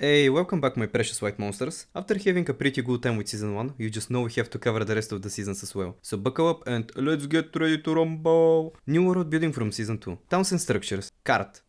Hey, welcome back my precious white monsters. After having a pretty good time with season 1, you just know we have to cover the rest of the seasons as well. So buckle up and let's get ready to rumble! New world building from season 2. Towns and structures. Cart,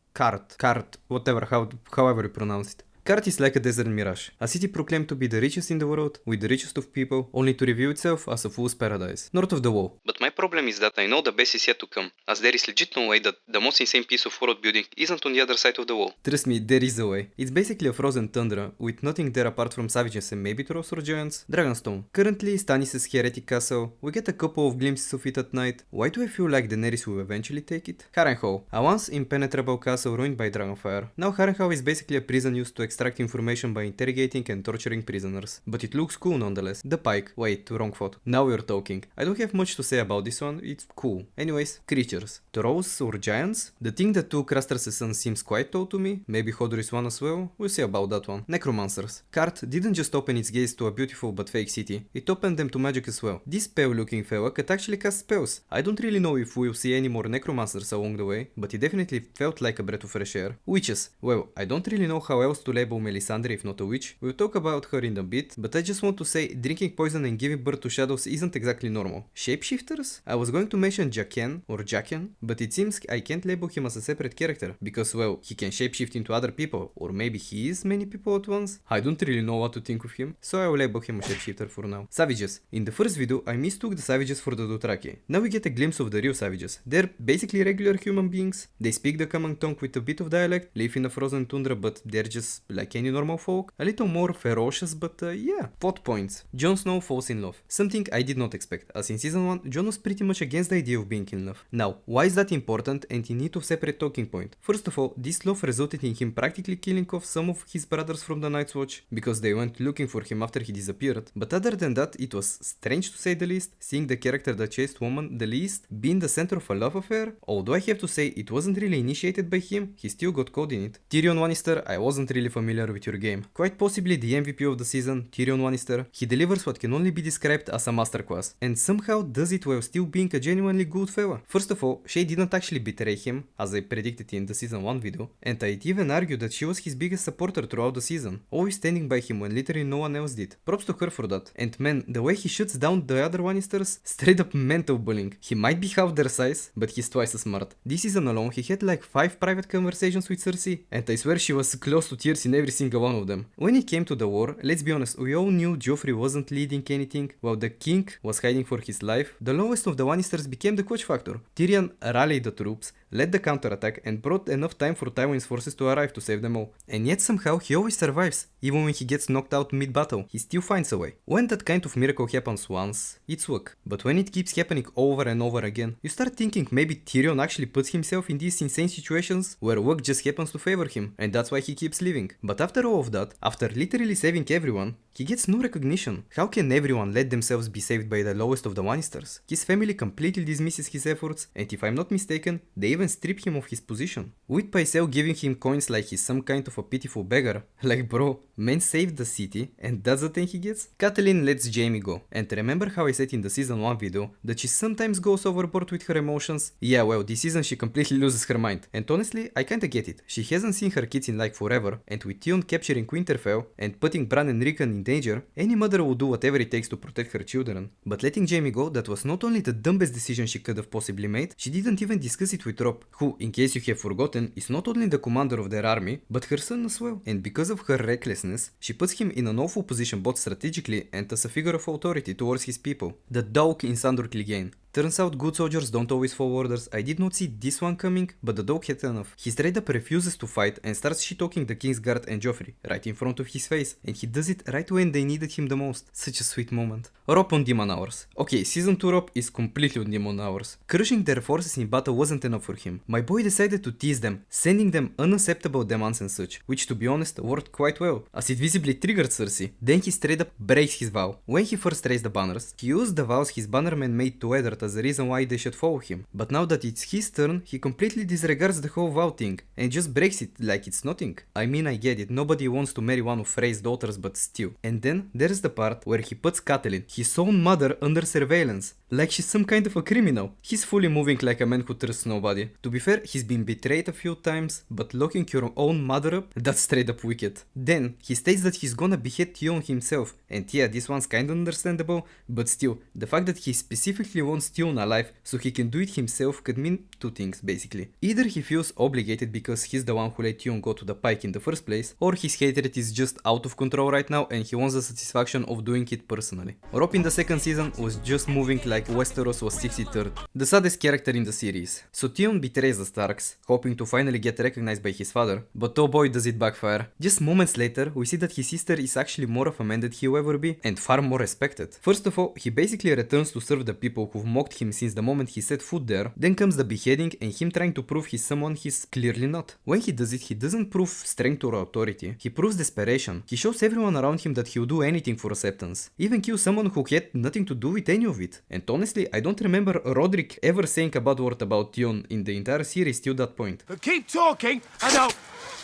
whatever, however you pronounce it. Kart is like a desert mirage, a city proclaimed to be the richest in the world, with the richest of people, only to reveal itself as a fool's paradise, north of the wall. But my problem is that I know the best is yet to come, as there is legit no way that the most insane piece of world building isn't on the other side of the wall. Trust me, there is a way. It's basically a frozen tundra, with nothing there apart from savages and maybe trolls or giants. Dragonstone. Currently, Stannis' heretic castle. We get a couple of glimpses of it at night. Why do I feel like Daenerys will eventually take it? Harrenhal. A once impenetrable castle ruined by dragonfire. Now Harrenhal is basically a prison used to extract information by interrogating and torturing prisoners. But it looks cool nonetheless. The Pike. Wait, wrong photo. Now we're talking. I don't have much to say about this one, it's cool. Anyways, creatures. Trolls or giants? The thing that took Craster's son seems quite tall to me. Maybe Hodor is one as well? We'll see about that one. Necromancers. Kart didn't just open its gates to a beautiful but fake city, it opened them to magic as well. This pale looking fella could actually cast spells. I don't really know if we'll see any more necromancers along the way, but it definitely felt like a breath of fresh air. Witches. Well, I don't really know how else to label Melisandre if not a witch. We'll talk about her in a bit, but I just want to say drinking poison and giving birth to shadows isn't exactly normal. Shapeshifters? I was going to mention Jaqen or Jaqen, but it seems I can't label him as a separate character, because well, he can shapeshift into other people, or maybe he is many people at once? I don't really know what to think of him, so I will label him a shapeshifter for now. Savages. In the first video, I mistook the savages for the Dothraki. Now we get a glimpse of the real savages. They're basically regular human beings. They speak the common tongue with a bit of dialect, live in a frozen tundra, but they're just like any normal folk. A little more ferocious, but yeah. Plot points. Jon Snow falls in love. Something I did not expect, as in season 1, Jon was pretty much against the idea of being in love. Now, why is that important and in need of separate talking point? First of all, this love resulted in him practically killing off some of his brothers from the Night's Watch, because they went looking for him after he disappeared. But other than that, it was strange to say the least, seeing the character that chased woman the least being the center of a love affair. Although I have to say it wasn't really initiated by him, he still got caught in it. Tyrion Lannister, I wasn't really familiar with your game. Quite possibly the MVP of the season, Tyrion Lannister. He delivers what can only be described as a masterclass, and somehow does it while still being a genuinely good fella. First of all, Shay didn't actually betray him, as I predicted in the season 1 video, and I'd even argue that she was his biggest supporter throughout the season, always standing by him when literally no one else did. Props to her for that. And man, the way he shoots down the other Lannisters, straight up mental bullying. He might be half their size, but he's twice as smart. This season alone, he had like 5 private conversations with Cersei, and I swear she was close to tears in every single one of them. When it came to the war, let's be honest, we all knew Joffrey wasn't leading anything, while the king was hiding for his life. The lowest of the Lannisters became the coach factor. Tyrion rallied the troops, led the counterattack, and brought enough time for Tywin's forces to arrive to save them all. And yet somehow he always survives. Even when he gets knocked out mid-battle, he still finds a way. When that kind of miracle happens once, it's luck. But when it keeps happening over and over again, you start thinking maybe Tyrion actually puts himself in these insane situations where luck just happens to favor him, and that's why he keeps living. But after all of that, after literally saving everyone, he gets no recognition. How can everyone let themselves be saved by the lowest of the Lannisters? His family completely dismisses his efforts, and if I'm not mistaken, they even strip him of his position. With Pycelle giving him coins like he's some kind of a pitiful beggar. Like bro, man saved the city, and that's the thing he gets? Catelyn lets Jaime go. And remember how I said in the season 1 video that she sometimes goes overboard with her emotions? Yeah, well, this season she completely loses her mind. And honestly, I kinda get it. She hasn't seen her kids in like forever, and with Theon capturing Winterfell and putting Bran and Rickon in danger, any mother will do whatever it takes to protect her children. But letting Jaime go, that was not only the dumbest decision she could have possibly made, she didn't even discuss it with Robb, who, in case you have forgotten, is not only the commander of their army, but her son as well. And because of her recklessness, she puts him in an awful position both strategically and as a figure of authority towards his people. The dog in Sandor Clegane. Turns out good soldiers don't always follow orders. I did not see this one coming, but the dog had enough. He straight up refuses to fight and starts shit-talking the Kingsguard and Joffrey right in front of his face, and he does it right when they needed him the most. Such a sweet moment. Robb on Demon Hours. Okay, season 2 Robb is completely on Demon Hours. Crushing their forces in battle wasn't enough for him. My boy decided to tease them, sending them unacceptable demands and such, which to be honest worked quite well, as it visibly triggered Cersei. Then he straight up breaks his vow. When he first raised the banners, he used the vows his bannermen made to Eddard as the reason why they should follow him. But now that it's his turn, he completely disregards the whole vow thing and just breaks it like it's nothing. I mean, I get it, nobody wants to marry one of Frey's daughters, but still. And then there's the part where he puts Catelyn, his own mother, under surveillance. like she's some kind of a criminal. He's fully moving like a man who trusts nobody. To be fair, he's been betrayed a few times, but locking your own mother up, that's straight up wicked. Then, he states that he's gonna behead Tion himself, and yeah, this one's kinda understandable, but still, the fact that he specifically wants Tion alive so he can do it himself could mean two things basically. Either he feels obligated because he's the one who let Tion go to the pike in the first place, or his hatred is just out of control right now and he wants the satisfaction of doing it personally. Rob in the second season was just moving like Westeros was 63rd, the saddest character in the series. So Tion betrays the Starks, hoping to finally get recognized by his father, but oh boy does it backfire. Just moments later, we see that his sister is actually more of a man than he will ever be, and far more respected. First of all, he basically returns to serve the people who've mocked him since the moment he set foot there, then comes the beheading and him trying to prove he's someone he's clearly not. When he does it, he doesn't prove strength or authority, he proves desperation. He shows everyone around him that he'll do anything for acceptance, even kill someone who had nothing to do with any of it. And honestly, I don't remember Roderick ever saying a bad word about Tion in the entire series till that point. But keep talking and I'll...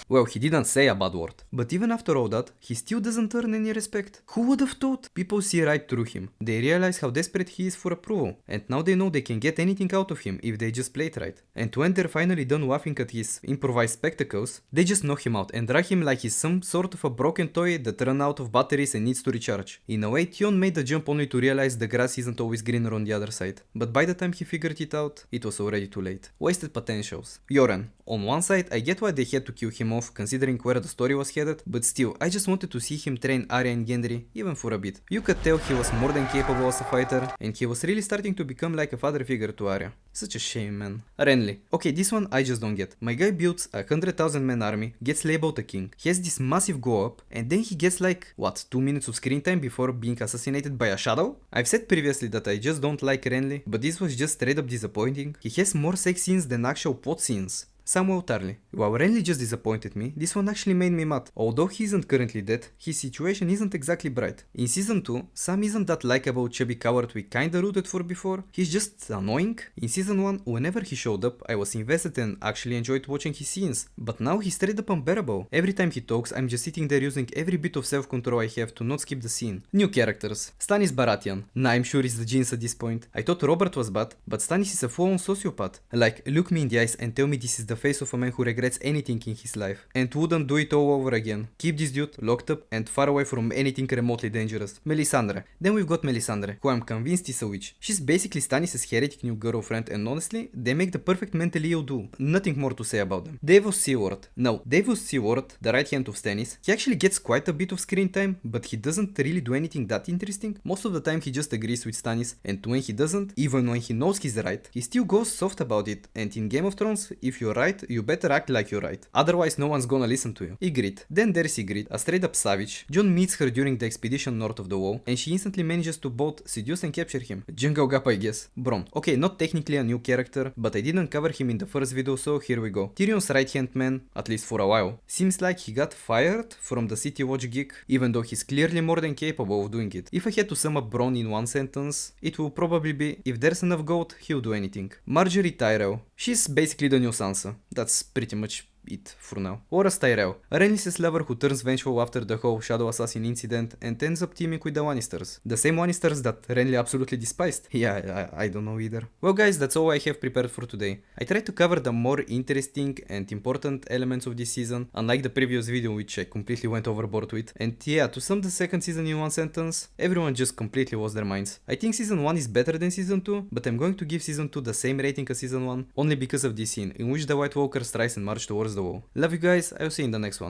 Well, he didn't say a bad word. But even after all that, he still doesn't earn any respect. Who would have thought? People see right through him. They realize how desperate he is for approval. And now they know they can get anything out of him if they just play it right. And when they're finally done laughing at his improvised spectacles, they just knock him out and drag him like he's some sort of a broken toy that ran out of batteries and needs to recharge. In a way, Tion made the jump only to realize the grass isn't always greener on the other side. But by the time he figured it out, it was already too late. Wasted potentials. Yoren. On one side, I get why they had to kill him off considering where the story was headed, but still, I just wanted to see him train Arya and Gendry, even for a bit. You could tell he was more than capable as a fighter, and he was really starting to become like a father figure to Arya. Such a shame, man. Renly. Okay, this one I just don't get. My guy builds a 100,000 man army, gets labeled a king, he has this massive go up, and then he gets like, what, 2 minutes of screen time before being assassinated by a shadow? I've said previously that I just don't like Renly, but this was just straight up disappointing. He has more sex scenes than actual pot scenes. Samuel Tarly. While Renly just disappointed me, this one actually made me mad. Although he isn't currently dead, his situation isn't exactly bright. In season 2, Sam isn't that likable chubby coward we kinda rooted for before, he's just annoying. In season 1, whenever he showed up, I was invested and actually enjoyed watching his scenes, but now he's straight up unbearable. Every time he talks, I'm just sitting there using every bit of self-control I have to not skip the scene. New characters. Stannis Baratheon. Nah, I'm sure it's the genes at this point. I thought Robert was bad, but Stannis is a full-on sociopath. Like, look me in the eyes and tell me this is the face of a man who regrets anything in his life and wouldn't do it all over again. Keep this dude locked up and far away from anything remotely dangerous. Melisandre. Then we've got Melisandre, who I'm convinced is a witch. She's basically Stannis' heretic new girlfriend, and honestly, they make the perfect mentally ill duo. Nothing more to say about them. Davos Seaworth. Now, Davos Seaworth, the right hand of Stannis, he actually gets quite a bit of screen time, but he doesn't really do anything that interesting. Most of the time he just agrees with Stannis, and when he doesn't, even when he knows he's right, he still goes soft about it. And in Game of Thrones, if you're right, you better act like you're right. Otherwise, no one's gonna listen to you. Ygritte. Then there's Ygritte, a straight up savage. Jon meets her during the expedition north of the wall, and she instantly manages to both seduce and capture him. Jungle Gap, I guess. Bronn. Okay, not technically a new character, but I didn't cover him in the first video, so here we go. Tyrion's right-hand man, at least for a while. Seems like he got fired from the City Watch gig, even though he's clearly more than capable of doing it. If I had to sum up Bronn in one sentence, it will probably be, if there's enough GoT, he'll do anything. Marjorie Tyrell. She's basically the new Sansa. That's pretty much it for now. Horas Tyrell, a Renly's lover who turns vengeful after the whole Shadow Assassin incident and ends up teaming with the Lannisters. The same Lannisters that Renly absolutely despised. Yeah, I don't know either. Well guys, that's all I have prepared for today. I tried to cover the more interesting and important elements of this season, unlike the previous video which I completely went overboard with. And yeah, to sum the second season in one sentence, everyone just completely lost their minds. I think season 1 is better than season 2, but I'm going to give season 2 the same rating as season 1, only because of this scene, in which the White Walkers rise and march towards the wall. Love you guys, I'll see you in the next one.